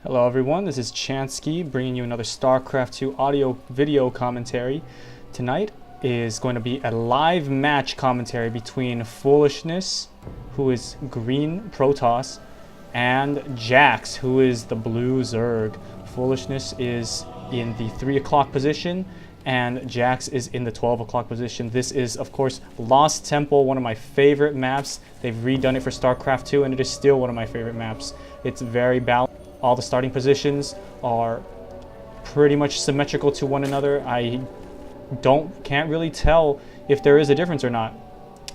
Hello everyone, this is Chansky bringing you another StarCraft 2 audio video commentary. Tonight is going to be a live match commentary between Foolishness, who is green Protoss, and JAX, who is the blue Zerg. Foolishness is in the 3 o'clock position and JAX is in the 12 o'clock position. This is, of course, Lost Temple, one of my favorite maps. They've redone it for StarCraft 2 and it is still one of my favorite maps. It's very balanced. All the starting positions are pretty much symmetrical to one another. I can't really tell if there is a difference or not.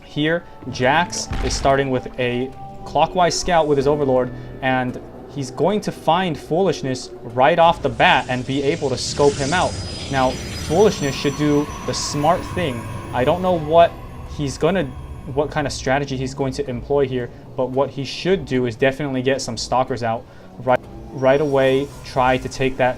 Here, JAX is starting with a clockwise scout with his Overlord, and he's going to find Foolishness right off the bat and be able to scope him out. Now, Foolishness should do the smart thing. I don't know what kind of strategy he's going to employ here, but what he should do is definitely get some stalkers out right away. Try to take that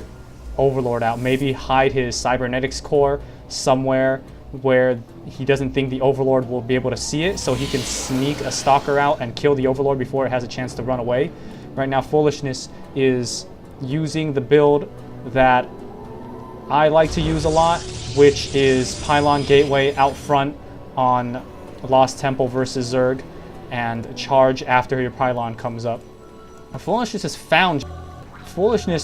Overlord out. Maybe hide his cybernetics core somewhere where he doesn't think the Overlord will be able to see it, so he can sneak a stalker out and kill the Overlord before it has a chance to run away. Right now, Foolishness is using the build that I like to use a lot, which is Pylon Gateway out front on Lost Temple versus Zerg, and charge after your Pylon comes up. Foolishness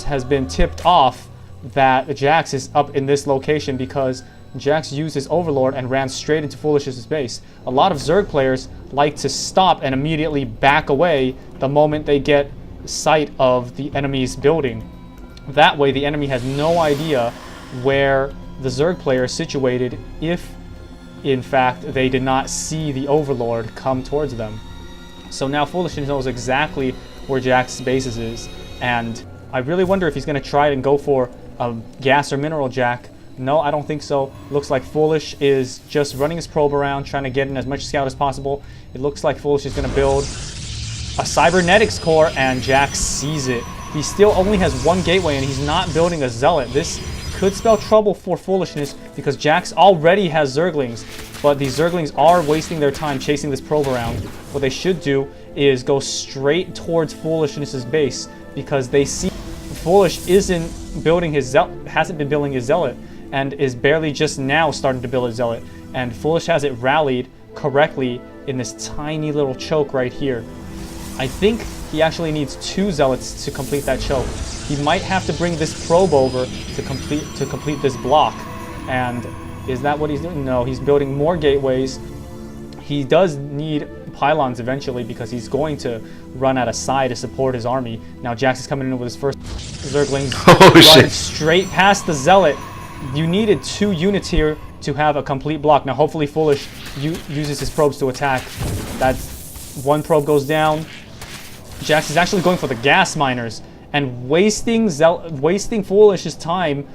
has been tipped off that JAX is up in this location because JAX used his Overlord and ran straight into Foolishness's base. A lot of Zerg players like to stop and immediately back away the moment they get sight of the enemy's building. That way the enemy has no idea where the Zerg player is situated if, in fact, they did not see the Overlord come towards them. So now Foolishness knows exactly where JAX's bases is, and I really wonder if he's going to try and go for a gas or mineral jack. No, I don't think so. Looks like Foolish is just running his probe around, trying to get in as much scout as possible. It looks like Foolish is going to build a cybernetics core, and JAX sees it. He still only has one gateway, and he's not building a zealot. This could spell trouble for Foolishness because JAX already has Zerglings, but these Zerglings are wasting their time chasing this probe around. What they should do is go straight towards Foolishness's base because they see Foolish hasn't been building his zealot and is barely just now starting to build a zealot, and Foolish has it rallied correctly in this tiny little choke right here. I think he actually needs 2 zealots to complete that choke. He might have to bring this probe over to complete this block. And is that what he's doing? No, he's building more gateways. He does need pylons eventually because he's going to run out of psi to support his army. Now JAX is coming in with his first Zerglings. Running straight past the zealot. You needed 2 units here to have a complete block. Now hopefully Foolish uses his probes to attack. That one probe goes down. JAX is actually going for the gas miners and wasting Foolish's time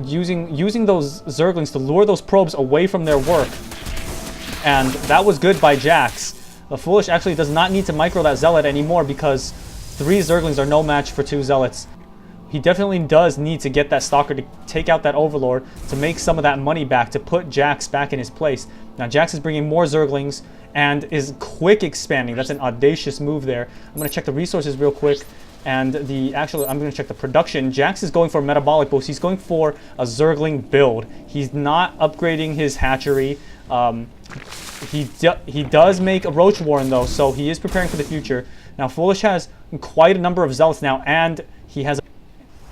using those Zerglings to lure those probes away from their work. And that was good by JAX. Foolish actually does not need to micro that zealot anymore because 3 Zerglings are no match for 2 zealots. He definitely does need to get that stalker to take out that Overlord to make some of that money back, to put JAX back in his place. Now JAX is bringing more Zerglings and is quick expanding. That's an audacious move there. I'm going to check the resources real quick, and I'm going to check the production. JAX is going for a metabolic boost. He's going for a Zergling build. He's not upgrading his hatchery. He does make a Roach Warren though, so he is preparing for the future. Now Foolish has quite a number of zealots now, and he has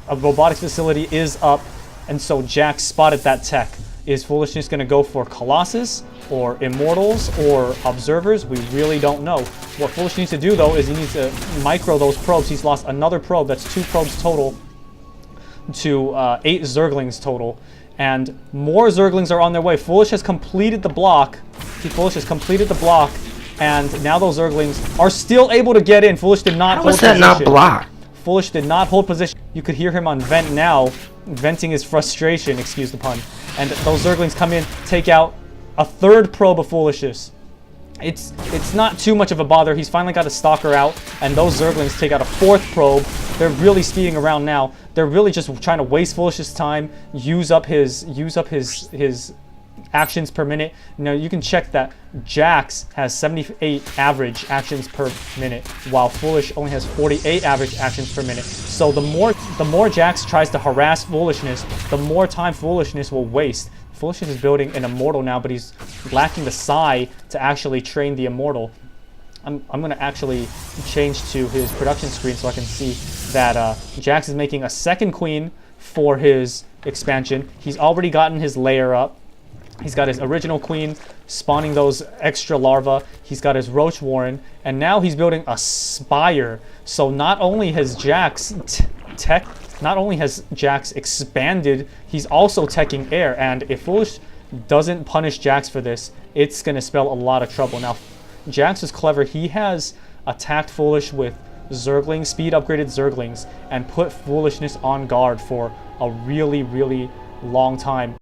a robotics facility is up, and so JAX spotted that tech. Is Foolishness going to go for Colossus or Immortals or Observers? We really don't know. What Foolish needs to do though is he needs to micro those probes. He's lost another probe. That's 2 probes total to 8 Zerglings total. And more Zerglings are on their way. Foolish has completed the block. Foolish has completed the block, and now those Zerglings are still able to get in. Foolish did not hold position. How was that not blocked? Foolish did not hold position. You could hear him on vent now, venting his frustration, excuse the pun. And those Zerglings come in, take out a 3rd probe of Foolishness. It's not too much of a bother. He's finally got a stalker out, and those Zerglings take out a 4th probe. They're really speeding around now. They're really just trying to waste Foolish's time, use up his actions per minute. Now you can check that JAX has 78 average actions per minute, while Foolish only has 48 average actions per minute. So the more JAX tries to harass Foolishness, the more time Foolishness will waste. Foolishness is building an Immortal now, but he's lacking the Psi to actually train the Immortal. I'm going to actually change to his production screen so I can see that JAX is making a second queen for his expansion. He's already gotten his layer up. He's got his original queen spawning those extra larvae. He's got his roach warren, and now he's building a spire. So not only has JAX expanded, he's also teching air. And if Foolish doesn't punish JAX for this, it's gonna spell a lot of trouble. Now, JAX is clever. He has attacked Foolish with Zerglings, speed upgraded Zerglings, and put Foolishness on guard for a really, really long time.